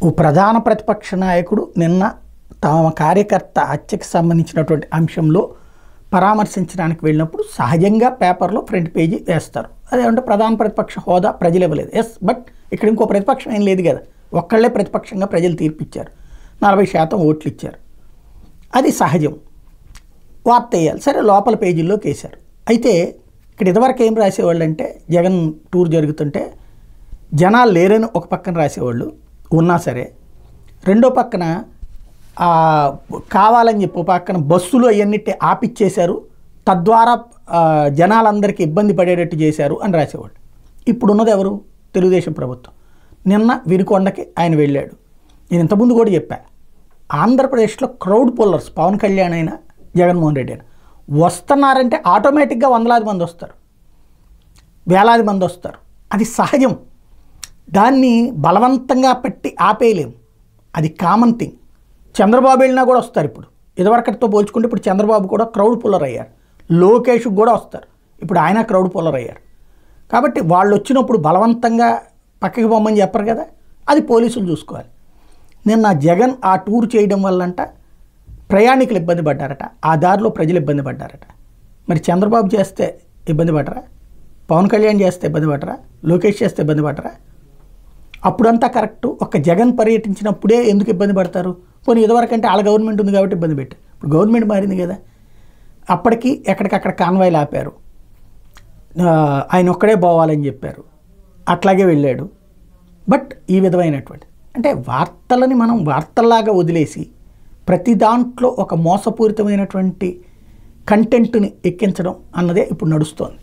ఓ ప్రధాన ప్రతిపక్ష నాయకుడు నిన్న తమ కార్యకర్త హత్యకు సంబంధించినటువంటి అంశంలో పరామర్శించడానికి వెళ్ళినప్పుడు సహజంగా పేపర్లో ఫ్రంట్ పేజీ వేస్తారు. అదేమంటే ప్రధాన ప్రతిపక్ష హోదా ప్రజలు ఇవ్వలేదు. ఎస్, బట్ ఇక్కడ ఇంకో ప్రతిపక్షం ఏం లేదు కదా, ఒక్కళ్ళే ప్రతిపక్షంగా ప్రజలు తీర్పిచ్చారు, 40% ఓట్లు ఇచ్చారు, అది సహజం, వార్త వేయాలి. సరే, లోపల పేజీల్లోకి వేశారు. అయితే ఇక్కడ ఇదివరకు ఏం రాసేవాళ్ళు అంటే, జగన్ టూర్ జరుగుతుంటే జనాలు లేరని ఒక పక్కన రాసేవాళ్ళు ఉన్నా సరే, రెండో పక్కన కావాలని చెప్పి ఒక పక్కన బస్సులు అవన్నీ ఆపిచ్చేశారు, తద్వారా జనాలందరికీ ఇబ్బంది పడేటట్టు చేశారు అని రాసేవాళ్ళు. ఇప్పుడున్నది ఎవరు? తెలుగుదేశం ప్రభుత్వం. నిన్న వినుకొండకి ఆయన వెళ్ళాడు. నేను ఇంతకుముందు కూడా చెప్పా, ఆంధ్రప్రదేశ్లో క్రౌడ్ పుల్లర్స్ పవన్ కళ్యాణ్ అయినా జగన్మోహన్ రెడ్డి అయినా వస్తున్నారంటే ఆటోమేటిక్గా వందలాది మంది వస్తారు, వేలాది మంది వస్తారు, అది సహజం. దాన్ని బలవంతంగా పెట్టి ఆపేయలేము, అది కామన్ థింగ్. చంద్రబాబు వెళ్ళినా కూడా వస్తారు. ఇప్పుడు ఇదివరకటితో పోల్చుకుంటే ఇప్పుడు చంద్రబాబు కూడా క్రౌడ్ పుల్లర్ అయ్యారు, లోకేష్కి కూడా వస్తారు, ఇప్పుడు ఆయన క్రౌడ్ పుల్లర్ అయ్యారు. కాబట్టి వాళ్ళు వచ్చినప్పుడు బలవంతంగా పక్కకి పొమ్మని చెప్పరు కదా, అది పోలీసులు చూసుకోవాలి. నిన్న జగన్ ఆ టూర్ చేయడం వల్లంట ప్రయాణికులు ఇబ్బంది పడ్డారట, ఆ దారిలో ప్రజలు ఇబ్బంది పడ్డారట. మరి చంద్రబాబు చేస్తే ఇబ్బంది పడరా? పవన్ కళ్యాణ్ చేస్తే ఇబ్బంది పడరా? లోకేష్ చేస్తే ఇబ్బంది పడరా? అప్పుడంతా కరెక్టు. ఒక జగన్ పర్యటించినప్పుడే ఎందుకు ఇబ్బంది పడతారు? పోనీ ఇదివరకంటే వాళ్ళ గవర్నమెంట్ ఉంది కాబట్టి ఇబ్బంది పెట్టారు, ఇప్పుడు గవర్నమెంట్ మారింది కదా. అప్పటికి ఎక్కడికక్కడ కాన్వాయ్లు ఆపారు, ఆయన ఒక్కడే పోవాలని చెప్పారు, అట్లాగే వెళ్ళాడు. బట్ ఈ విధమైనటువంటి అంటే వార్తలని మనం వార్తల్లాగా వదిలేసి ప్రతి దాంట్లో ఒక మోసపూరితమైనటువంటి కంటెంట్ని ఎక్కించడం అన్నదే ఇప్పుడు నడుస్తోంది.